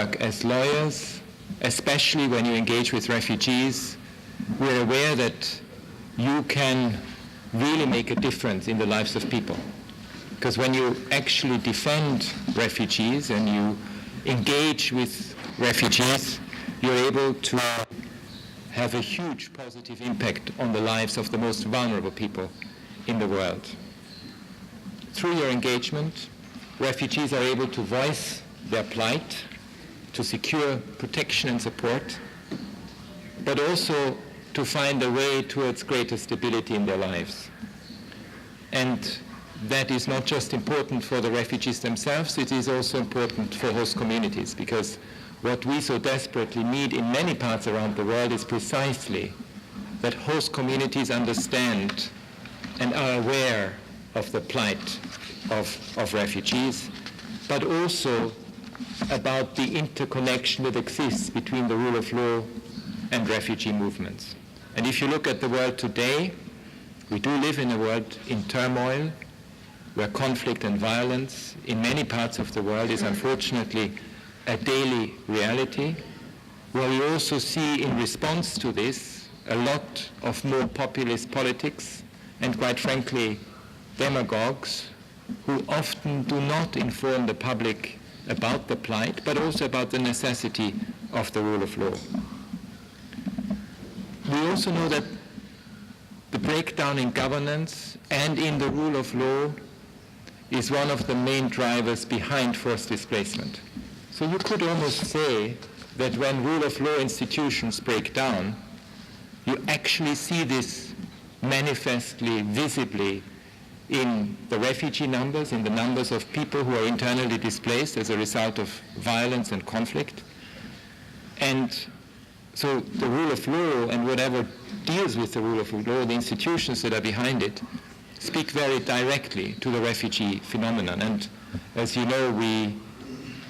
work as lawyers, especially when you engage with refugees, we're aware that you can really make a difference in the lives of people. Because when you actually defend refugees and you engage with refugees, you're able to have a huge positive impact on the lives of the most vulnerable people in the world. Through your engagement, refugees are able to voice their plight, to secure protection and support, but also to find a way towards greater stability in their lives. And that is not just important for the refugees themselves, it is also important for host communities, because what we so desperately need in many parts around the world is precisely that host communities understand and are aware of the plight of refugees, but also about the interconnection that exists between the rule of law and refugee movements. And if you look at the world today, we do live in a world in turmoil, where conflict and violence in many parts of the world is unfortunately a daily reality, where we also see in response to this a lot of more populist politics and, quite frankly, demagogues who often do not inform the public about the plight, but also about the necessity of the rule of law. We also know that the breakdown in governance and in the rule of law is one of the main drivers behind forced displacement. So you could almost say that when rule of law institutions break down, you actually see this manifestly, visibly in the refugee numbers, in the numbers of people who are internally displaced as a result of violence and conflict. And so the rule of law and whatever deals with the rule of law, the institutions that are behind it, speak very directly to the refugee phenomenon. And as you know, we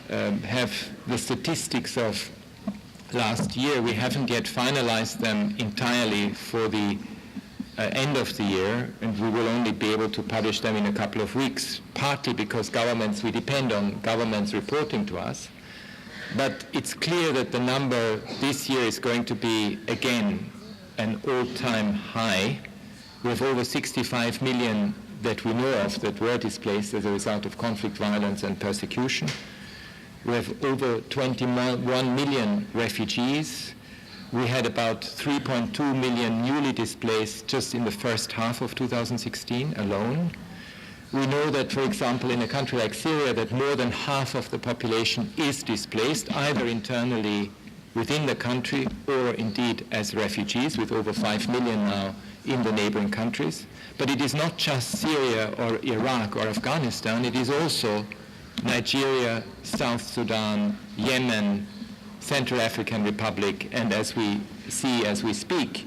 have the statistics of last year. We haven't yet finalized them entirely for the end of the year, and we will only be able to publish them in a couple of weeks, partly because we depend on governments reporting to us. But it's clear that the number this year is going to be, again, an all-time high. We have over 65 million that we know of that were displaced as a result of conflict, violence, and persecution. We have over 21 million refugees. We had about 3.2 million newly displaced just in the first half of 2016 alone. We know that, for example, in a country like Syria, that more than half of the population is displaced, either internally within the country or indeed as refugees, with over 5 million now in the neighboring countries. But it is not just Syria or Iraq or Afghanistan, it is also Nigeria, South Sudan, Yemen, Central African Republic, and as we see as we speak,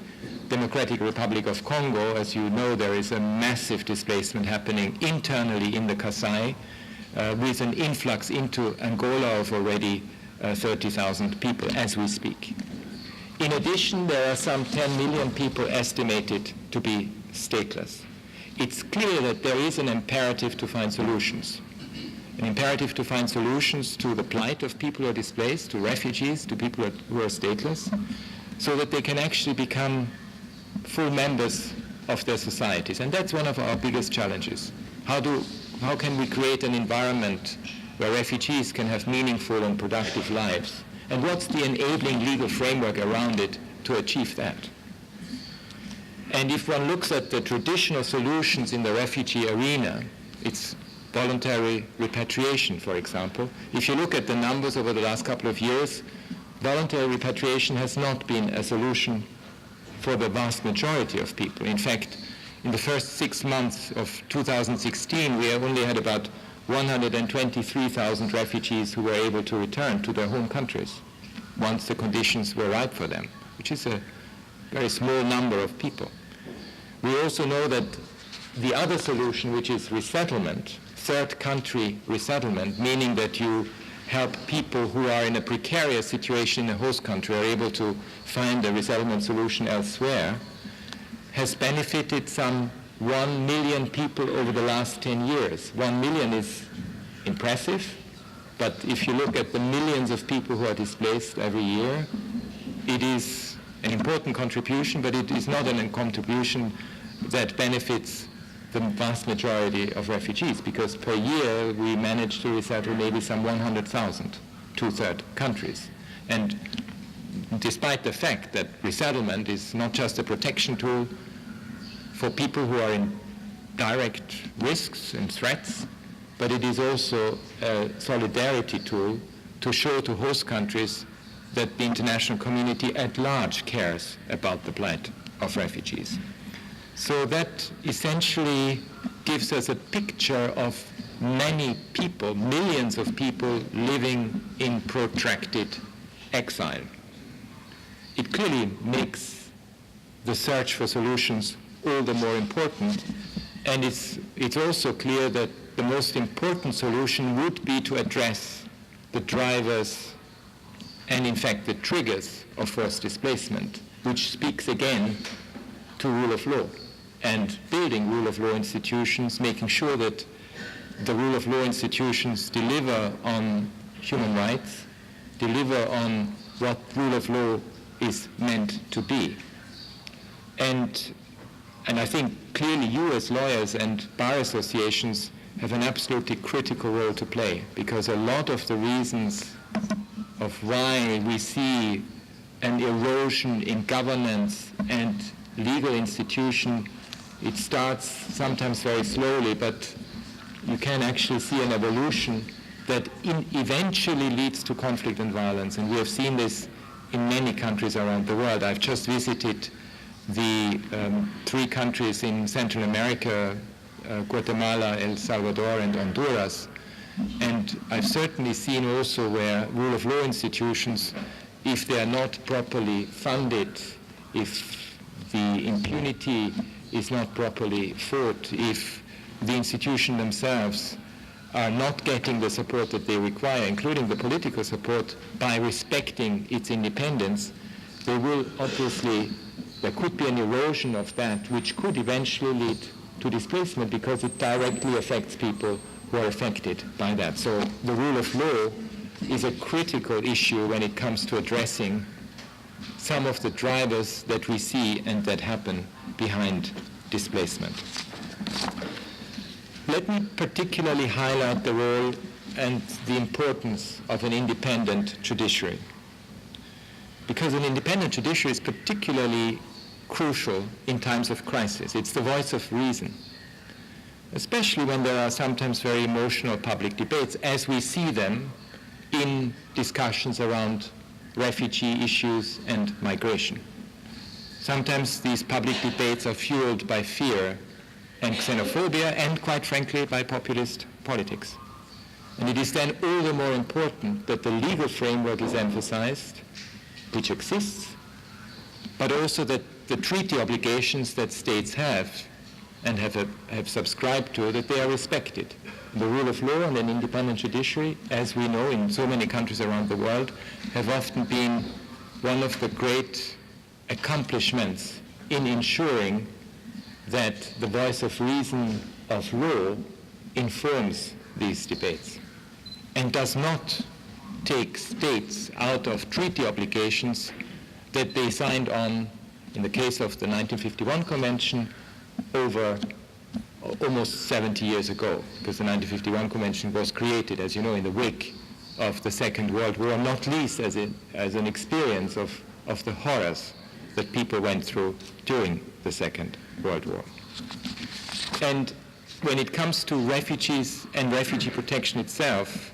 Democratic Republic of Congo. As you know, there is a massive displacement happening internally in the Kasai, with an influx into Angola of already 30,000 people as we speak. In addition, there are some 10 million people estimated to be stateless. It's clear that there is an imperative to find solutions. An imperative to find solutions to the plight of people who are displaced, to refugees, to people who are stateless, so that they can actually become full members of their societies. And that's one of our biggest challenges. How can we create an environment where refugees can have meaningful and productive lives? And what's the enabling legal framework around it to achieve that? And if one looks at the traditional solutions in the refugee arena, it's voluntary repatriation, for example. If you look at the numbers over the last couple of years, voluntary repatriation has not been a solution for the vast majority of people. In fact, in the first 6 months of 2016, we only had about 123,000 refugees who were able to return to their home countries once the conditions were right for them, which is a very small number of people. We also know that the other solution, which is resettlement, third country resettlement, meaning that you help people who are in a precarious situation in a host country are able to find a resettlement solution elsewhere, has benefited some 1 million people over the last 10 years. 1 million is impressive, But if you look at the millions of people who are displaced every year, it is an important contribution, but it is not a contribution that benefits the vast majority of refugees, because per year we manage to resettle maybe some 100,000 to third countries. And despite the fact that resettlement is not just a protection tool for people who are in direct risks and threats, but it is also a solidarity tool to show to host countries that the international community at large cares about the plight of refugees. So that essentially gives us a picture of many people, millions of people living in protracted exile. It clearly makes the search for solutions all the more important, and it's also clear that the most important solution would be to address the drivers and in fact the triggers of forced displacement, which speaks again to rule of law and building rule of law institutions, making sure that the rule of law institutions deliver on human rights, deliver on what rule of law is meant to be. And I think clearly you as lawyers and bar associations have an absolutely critical role to play, because a lot of the reasons of why we see an erosion in governance and legal institution, it starts sometimes very slowly, but you can actually see an evolution that eventually leads to conflict and violence. And we have seen this in many countries around the world. I've just visited the 3 countries in Central America, Guatemala, El Salvador, and Honduras. And I've certainly seen also where rule of law institutions, if they are not properly funded, if the impunity is not properly fought, if the institutions themselves are not getting the support that they require, including the political support, by respecting its independence, there could be an erosion of that, which could eventually lead to displacement, because it directly affects people who are affected by that. So the rule of law is a critical issue when it comes to addressing some of the drivers that we see and that happen behind displacement. Let me particularly highlight the role and the importance of an independent judiciary, because an independent judiciary is particularly crucial in times of crisis. It's the voice of reason, especially when there are sometimes very emotional public debates, as we see them in discussions around refugee issues and migration. Sometimes these public debates are fueled by fear and xenophobia and, quite frankly, by populist politics. And it is then all the more important that the legal framework is emphasized, which exists, but also that the treaty obligations that states have and have subscribed to, that they are respected. The rule of law and an independent judiciary, as we know in so many countries around the world, have often been one of the great accomplishments in ensuring that the voice of reason of law informs these debates and does not take states out of treaty obligations that they signed on, in the case of the 1951 Convention, over almost 70 years ago, because the 1951 Convention was created, as you know, in the wake of the Second World War, not least as an experience of the horrors that people went through during the Second World War. And when it comes to refugees and refugee protection itself,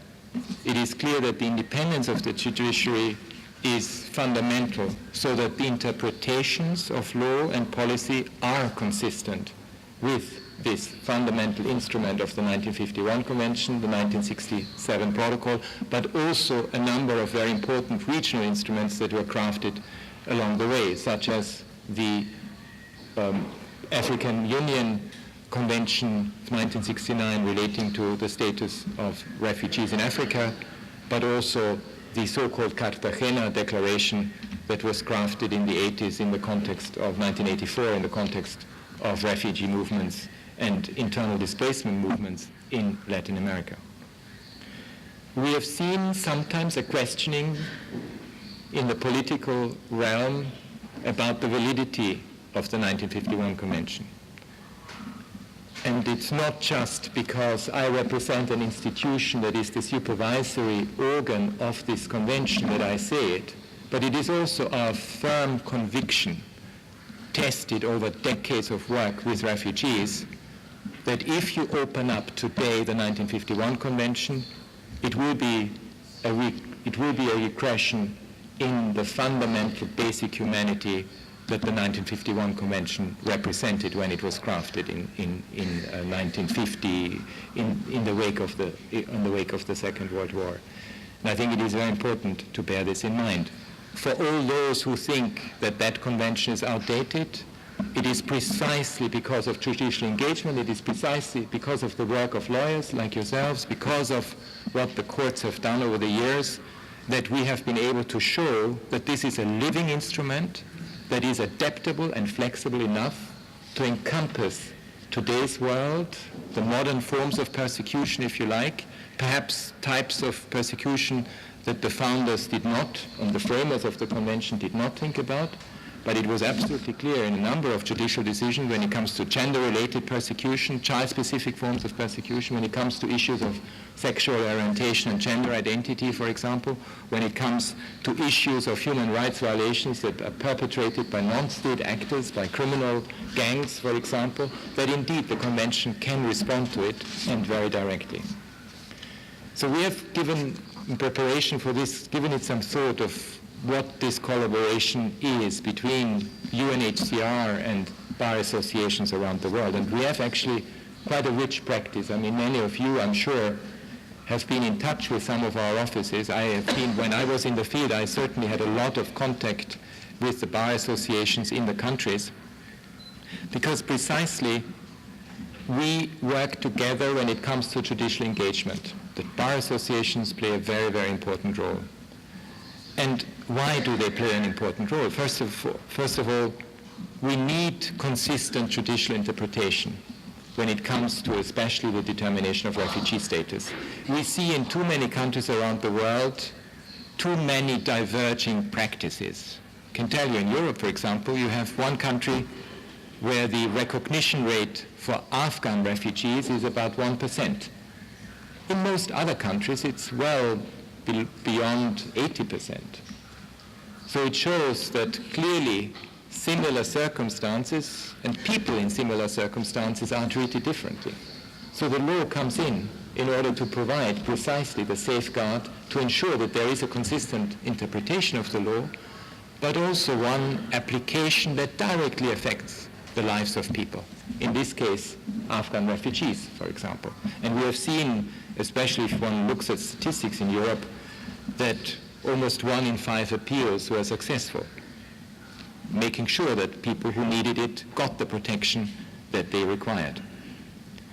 it is clear that the independence of the judiciary is fundamental, so that the interpretations of law and policy are consistent with this fundamental instrument of the 1951 Convention, the 1967 Protocol, but also a number of very important regional instruments that were crafted along the way, such as the African Union Convention of 1969 relating to the status of refugees in Africa, but also the so-called Cartagena Declaration that was crafted in the 80s in the context of 1984, in the context of refugee movements and internal displacement movements in Latin America. we have seen sometimes a questioning in the political realm about the validity of the 1951 Convention. And it's not just because I represent an institution that is the supervisory organ of this convention that I say it, but it is also our firm conviction, tested over decades of work with refugees, that if you open up today the 1951 Convention, it will be a regression in the fundamental basic humanity that the 1951 Convention represented when it was crafted in 1950 in the wake of the Second World War. And I think it is very important to bear this in mind. For all those who think that that convention is outdated, it is precisely because of judicial engagement, it is precisely because of the work of lawyers like yourselves, because of what the courts have done over the years, that we have been able to show that this is a living instrument that is adaptable and flexible enough to encompass today's world, the modern forms of persecution, if you like, perhaps types of persecution that the founders did not, and the framers of the convention did not think about. But it was absolutely clear in a number of judicial decisions when it comes to gender-related persecution, child-specific forms of persecution, when it comes to issues of sexual orientation and gender identity, for example, when it comes to issues of human rights violations that are perpetrated by non-state actors, by criminal gangs, for example, that indeed the Convention can respond to it, and very directly. So we have given, in preparation for this, given it some thought of what this collaboration is between UNHCR and bar associations around the world. And we have actually quite a rich practice. I mean, many of you, I'm sure, have been in touch with some of our offices. I have been, when I was in the field, I certainly had a lot of contact with the bar associations in the countries, because precisely we work together when it comes to judicial engagement. The bar associations play a very, very important role. And why do they play an important role? First of all, we need consistent judicial interpretation when it comes to especially the determination of refugee status. We see in too many countries around the world too many diverging practices. I can tell you in Europe, for example, you have one country where the recognition rate for Afghan refugees is about 1%. In most other countries, it's well beyond 80%. So it shows that clearly similar circumstances and people in similar circumstances are treated differently. So the law comes in order to provide precisely the safeguard to ensure that there is a consistent interpretation of the law, but also one application that directly affects the lives of people. In this case, Afghan refugees, for example. And we have seen, especially if one looks at statistics in Europe, that almost 1 in 5 appeals were successful, making sure that people who needed it got the protection that they required.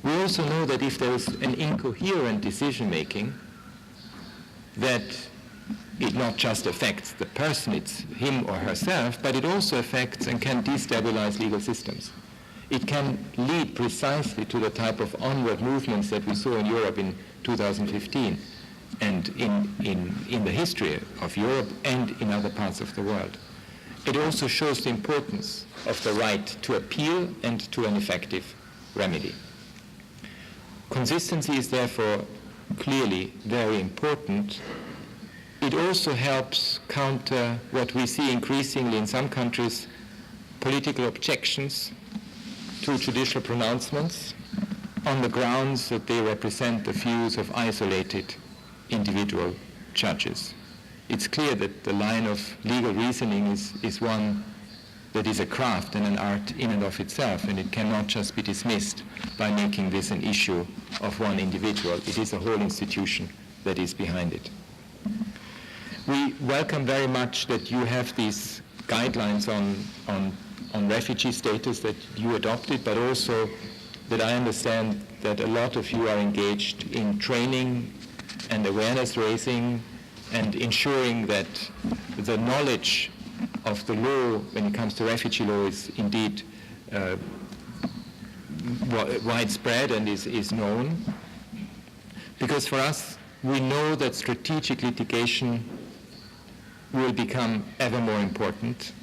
We also know that if there is an incoherent decision-making, that it not just affects the person, it's him or herself, but it also affects and can destabilize legal systems. It can lead precisely to the type of onward movements that we saw in Europe in 2015 and in the history of Europe and in other parts of the world. It also shows the importance of the right to appeal and to an effective remedy. Consistency is therefore clearly very important. It also helps counter what we see increasingly in some countries, political objections to judicial pronouncements on the grounds that they represent the views of isolated individual judges. It's clear that the line of legal reasoning is one that is a craft and an art in and of itself, and it cannot just be dismissed by making this an issue of one individual. It is a whole institution that is behind it. We welcome very much that you have these guidelines on refugee status that you adopted, but also that I understand that a lot of you are engaged in training and awareness raising and ensuring that the knowledge of the law when it comes to refugee law is indeed widespread and is known. Because for us, we know that strategic litigation will become ever more important,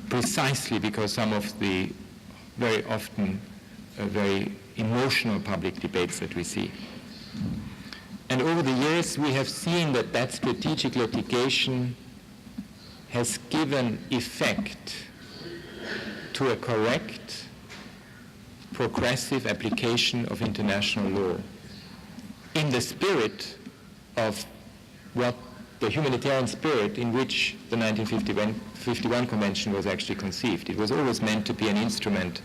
precisely because some of the very often very emotional public debates that we see. And over the years, we have seen that that strategic litigation has given effect to a correct, progressive application of international law in the spirit of what the humanitarian spirit in which the 1951 Convention was actually conceived. It was always meant to be an instrument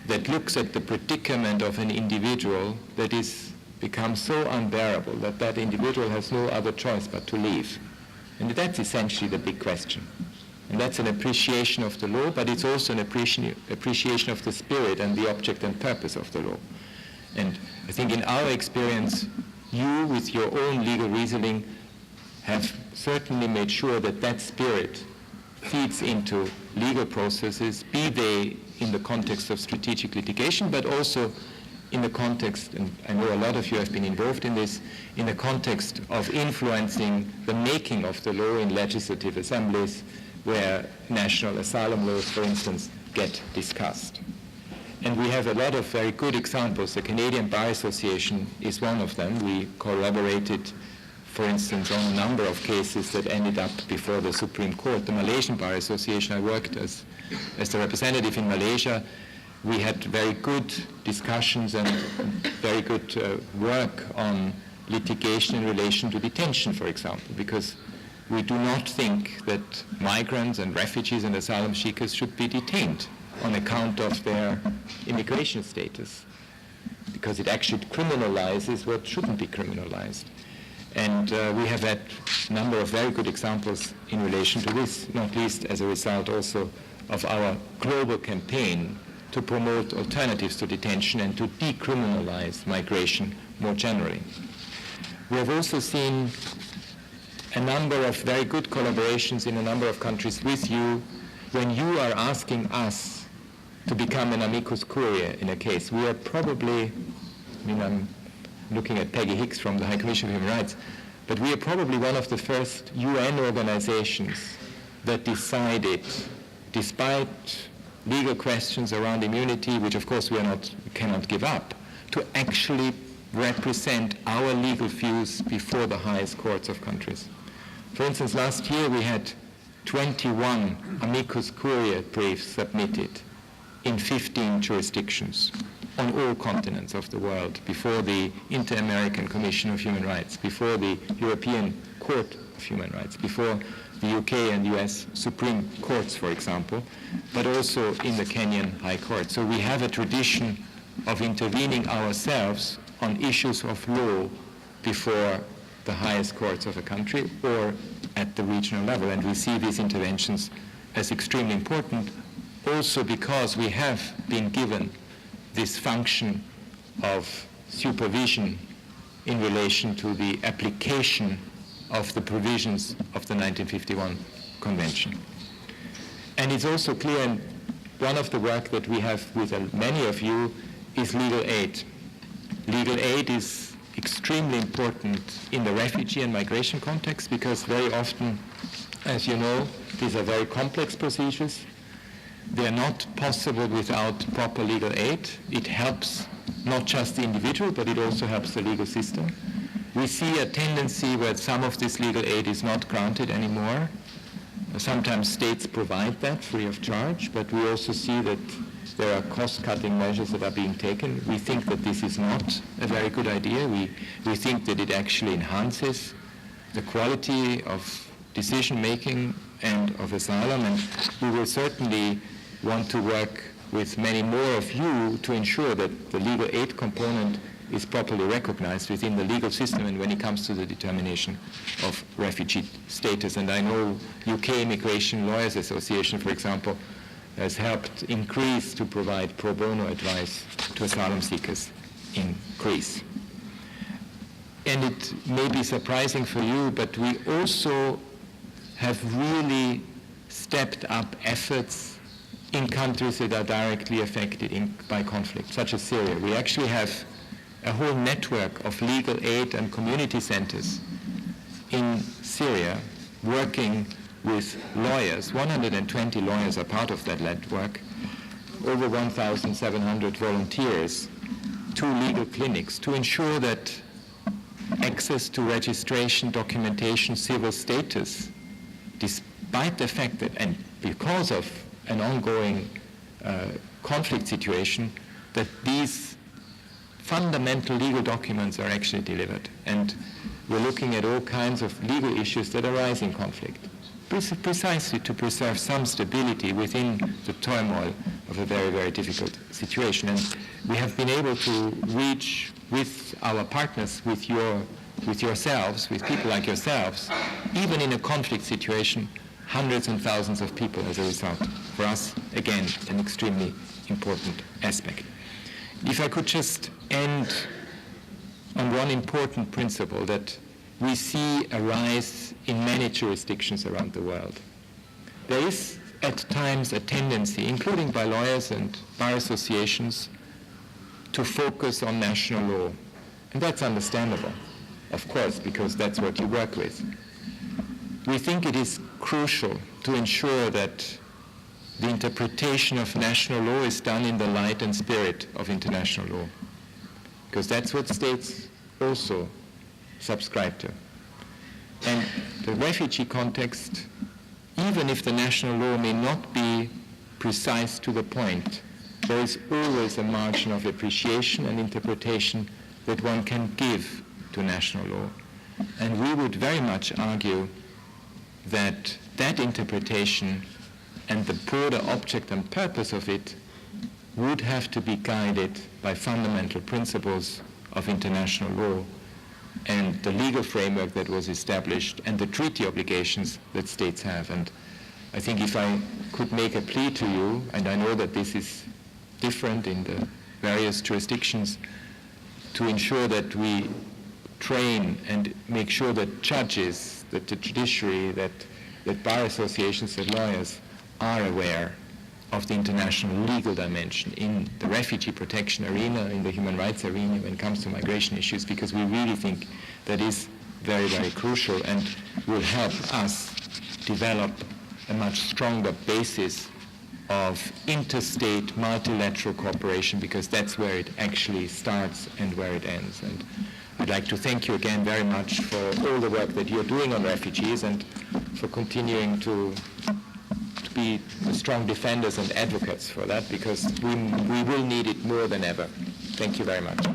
that looks at the predicament of an individual that is become so unbearable that that individual has no other choice but to leave. And that's essentially the big question. And that's an appreciation of the law, but it's also an appreciation of the spirit and the object and purpose of the law. And I think in our experience, you with your own legal reasoning have certainly made sure that that spirit feeds into legal processes, be they in the context of strategic litigation, but also in the context, and I know a lot of you have been involved in this, in the context of influencing the making of the law in legislative assemblies where national asylum laws, for instance, get discussed. And we have a lot of very good examples. The Canadian Bar Association is one of them. We collaborated, for instance, on a number of cases that ended up before the Supreme Court. The Malaysian Bar Association, I worked as the representative in Malaysia. We had very good discussions and very good work on litigation in relation to detention, for example, because we do not think that migrants and refugees and asylum seekers should be detained on account of their immigration status, because it actually criminalizes what shouldn't be criminalized. And we have had a number of very good examples in relation to this, not least as a result also of our global campaign to promote alternatives to detention and to decriminalize migration more generally. We have also seen a number of very good collaborations in a number of countries with you when you are asking us to become an amicus curiae in a case. We are probably, I'm looking at Peggy Hicks from the High Commission for Human Rights, but we are probably one of the first UN organizations that decided, despite legal questions around immunity, which of course we cannot give up, to actually represent our legal views before the highest courts of countries. For instance, last year we had 21 amicus curiae briefs submitted in 15 jurisdictions on all continents of the world before the Inter-American Commission of Human Rights, before the European Court of Human Rights, before the UK and US Supreme Courts, for example, but also in the Kenyan High Court. So we have a tradition of intervening ourselves on issues of law before the highest courts of a country or at the regional level. And we see these interventions as extremely important also because we have been given this function of supervision in relation to the application of the provisions of the 1951 Convention. And it's also clear, and one of the work that we have with many of you is legal aid. Legal aid is extremely important in the refugee and migration context because very often, as you know, these are very complex procedures. They are not possible without proper legal aid. It helps not just the individual, but it also helps the legal system. We see a tendency where some of this legal aid is not granted anymore. Sometimes states provide that free of charge, but we also see that there are cost-cutting measures that are being taken. We think that this is not a very good idea. We think that it actually enhances the quality of decision-making and of asylum, and we will certainly want to work with many more of you to ensure that the legal aid component is properly recognized within the legal system and when it comes to the determination of refugee status. And I know UK Immigration Lawyers Association, for example, has helped increase to provide pro bono advice to asylum seekers in Greece. And it may be surprising for you, but we also have really stepped up efforts in countries that are directly affected by conflict, such as Syria. We actually have a whole network of legal aid and community centers in Syria working with lawyers. 120 lawyers are part of that network, over 1,700 volunteers, 2 legal clinics to ensure that access to registration, documentation, civil status, despite the fact that, and because of an ongoing conflict situation, that these fundamental legal documents are actually delivered. And we're looking at all kinds of legal issues that arise in conflict, precisely to preserve some stability within the turmoil of a very, very difficult situation. And we have been able to reach with our partners, with yourselves, with people like yourselves, even in a conflict situation, hundreds and thousands of people as a result. For us, again, an extremely important aspect. If I could just end on one important principle that we see arise in many jurisdictions around the world. There is at times a tendency, including by lawyers and bar associations, to focus on national law. And that's understandable, of course, because that's what you work with. We think it is crucial to ensure that the interpretation of national law is done in the light and spirit of international law, because that's what states also subscribe to. And the refugee context, even if the national law may not be precise to the point, there is always a margin of appreciation and interpretation that one can give to national law. And we would very much argue that that interpretation and the broader object and purpose of it would have to be guided by fundamental principles of international law and the legal framework that was established and the treaty obligations that states have. And I think if I could make a plea to you, and I know that this is different in the various jurisdictions, to ensure that we train and make sure that judges, that the judiciary, that bar associations, that lawyers are aware of the international legal dimension in the refugee protection arena, in the human rights arena when it comes to migration issues, because we really think that is very, very crucial and will help us develop a much stronger basis of interstate multilateral cooperation, because that's where it actually starts and where it ends. And I'd like to thank you again very much for all the work that you're doing on refugees and for continuing to be strong defenders and advocates for that, because we will need it more than ever. Thank you very much.